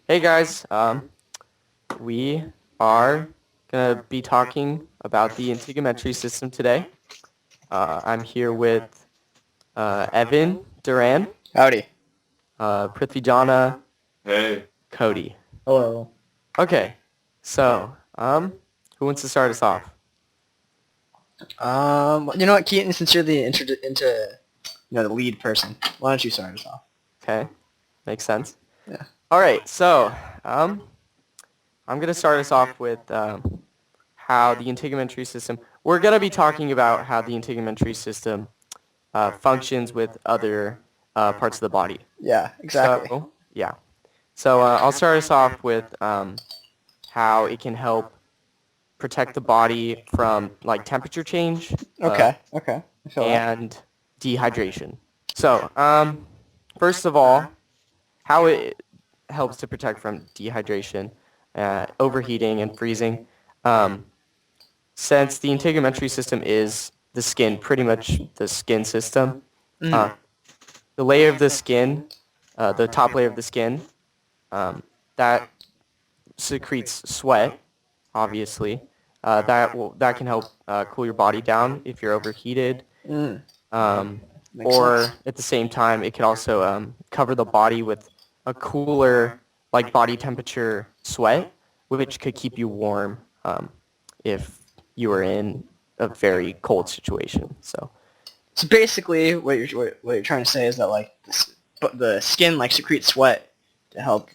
Hey guys, we are gonna be talking about the integumentary system today. I'm here with Evan Duran, Howdy. Prithvijana, Hey. Cody. Hello. Okay, so who wants to start us off? You know what, Keaton? Since you're the the lead person, why don't you start us off? Okay, makes sense. Yeah. All right, so I'm gonna start us off with how the integumentary system. We're gonna be talking about how the integumentary system functions with other parts of the body. Yeah, exactly. So, yeah. So I'll start us off with how it can help protect the body from like temperature change Okay. I feel that. and dehydration. So first of all, how it helps to protect from dehydration, overheating, and freezing. Since the integumentary system is the skin, pretty much the skin system, Mm. the layer of the skin, the top layer of the skin, that secretes sweat, obviously. That can help cool your body down if you're overheated. Mm. Makes Or sense. at the same time, it could also cover the body with a cooler, like body temperature sweat, which could keep you warm if you were in a very cold situation. So So basically, what you're trying to say is that like the skin like secretes sweat to help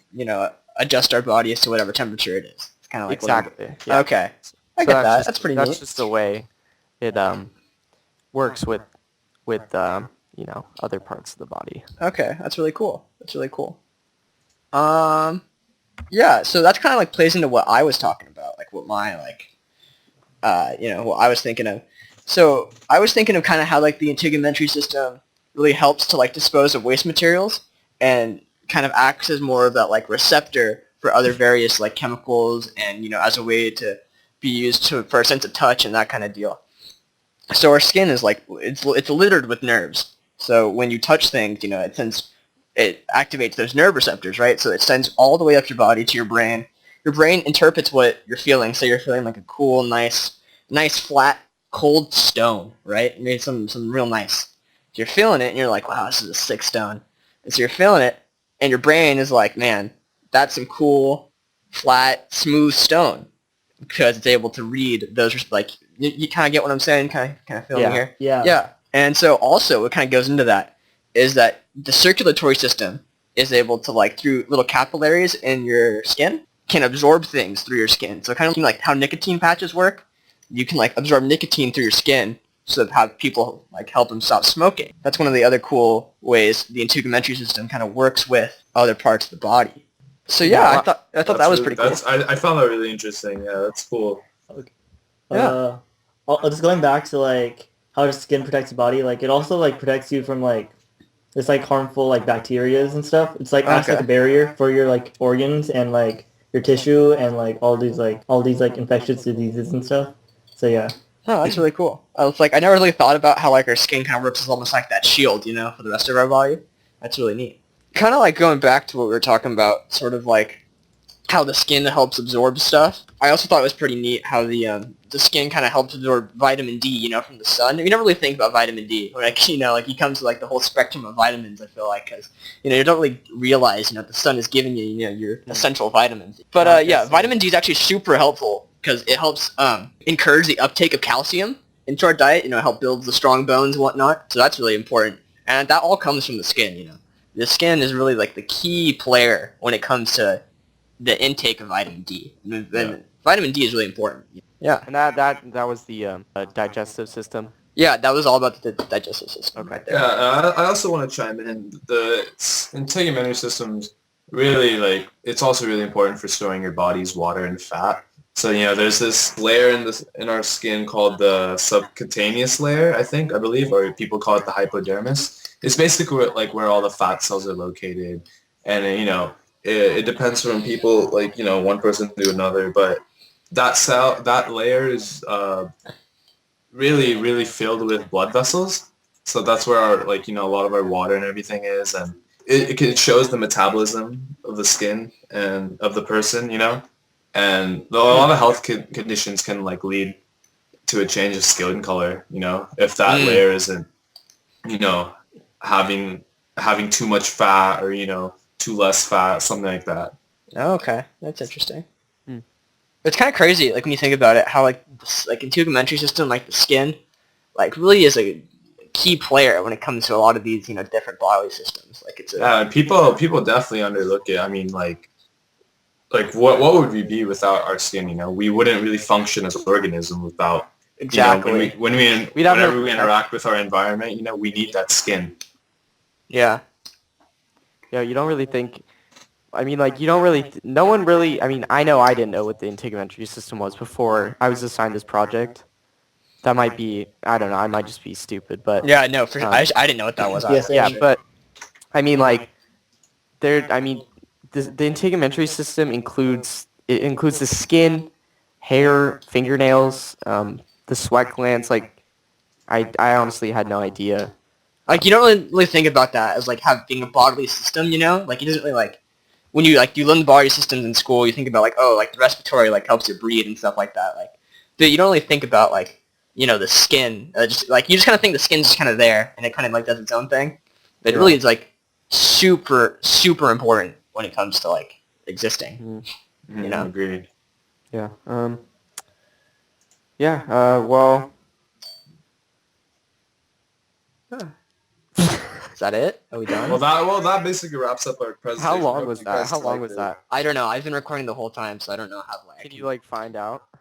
adjust our bodies to whatever temperature it is. It's kind of like exactly, yeah. Okay, I So get that. That's pretty that's neat. just the way it works with other parts of the body. Okay, that's really cool. Um, yeah. So that's kind of like plays into what I was talking about, like what my what I was thinking of. So I was thinking of kind of how like the integumentary system really helps to like dispose of waste materials and kind of acts as more of that like receptor for other various like chemicals and as a way to be used for a sense of touch and that kind of deal. So our skin is like it's littered with nerves. So when you touch things, it activates those nerve receptors, right? So it sends all the way up your body to your brain. Your brain interprets what you're feeling. So you're feeling like a cool, nice flat, cold stone, right? Made some real nice. So you're feeling it, and you're like, wow, this is a sick stone. And so you're feeling it, and your brain is like, man, that's some cool, flat, smooth stone because it's able to read those like you kind of get what I'm saying, kind of feeling Yeah. here. Yeah. Yeah. And so also what kind of goes into that is that the circulatory system is able to like through little capillaries in your skin can absorb things through your skin. So kind of like how nicotine patches work, you can like absorb nicotine through your skin so that how people like help them stop smoking. That's one of the other cool ways the integumentary system kind of works with other parts of the body. So yeah, Yeah, I thought that was pretty cool. I found that really interesting. Yeah, that's cool. Yeah. Just going back to like how the skin protects the body, like it also like protects you from like this like harmful like bacterias and stuff. It's like acts like a Okay. barrier for your like organs and like your tissue and like all these like infectious diseases and stuff. So yeah. Oh, that's really cool. I was like, I never really thought about how like our skin kind of works as almost like that shield, for the rest of our body. That's really neat. Kind of like going back to what we were talking about, sort of like how the skin helps absorb stuff. I also thought it was pretty neat how the skin kind of helps absorb vitamin D, from the sun. You never really think about vitamin D, like like you come to like the whole spectrum of vitamins. I feel like because you don't really realize the sun is giving you your essential vitamins. But yeah, vitamin D is actually super helpful because it helps encourage the uptake of calcium into our diet. It help build the strong bones and whatnot. So that's really important, and that all comes from the skin. The skin is really like the key player when it comes to the intake of vitamin D. And vitamin D is really important. Yeah. And that was the digestive system. Yeah, that was all about the digestive system right there. Yeah, I also want to chime in. The integumentary system's really it's also really important for storing your body's water and fat. So there's this layer in our skin called the subcutaneous layer, I believe, or people call it the hypodermis. It's basically where all the fat cells are located, and it depends from people, one person to another, but that layer is really filled with blood vessels. So that's where our a lot of our water and everything is, and it shows the metabolism of the skin and of the person, you know, and a lot of health conditions can like lead to a change of skin color, you know, if that layer isn't, you know, having too much fat or, you know, too less fat, something like that. Oh, okay, that's interesting. Hmm. It's kind of crazy, like when you think about it, how like like integumentary system, like the skin, like really is a key player when it comes to a lot of these, you know, different bodily systems. Like it's a People definitely underlook it. I mean, like what would we be without our skin? You know, we wouldn't really function as an organism without. exactly. You know, whenever we interact with our environment, you know, we need that skin. Yeah. Yeah, you don't really think. I mean, like you don't really. No one really. I mean, I know I didn't know what the integumentary system was before I was assigned this project. That might be. I don't know. I might just be stupid, but Yeah, no, for sure. I didn't know what that was. Yes, either. yeah, sure. but I mean, like there. I mean, the integumentary system includes the skin, hair, fingernails, the sweat glands. Like I honestly had no idea. Like you don't really think about that as like being a bodily system, you know? Like it doesn't really like when you like you learn the body systems in school, you think about like oh like the respiratory like helps you breathe and stuff like that. Like but you don't really think about like you know the skin. Just like you just kind of think the skin's just kind of there and it kind of like does its own thing. But it really is like super important when it comes to like existing. You know? Agreed. Yeah. Yeah. Well. Is that it? Are we done? Well, that basically wraps up our presentation. How long Hope was you that? guys How long liked was it. that? I don't know. I've been recording the whole time, so I don't know how like. Can you like find out?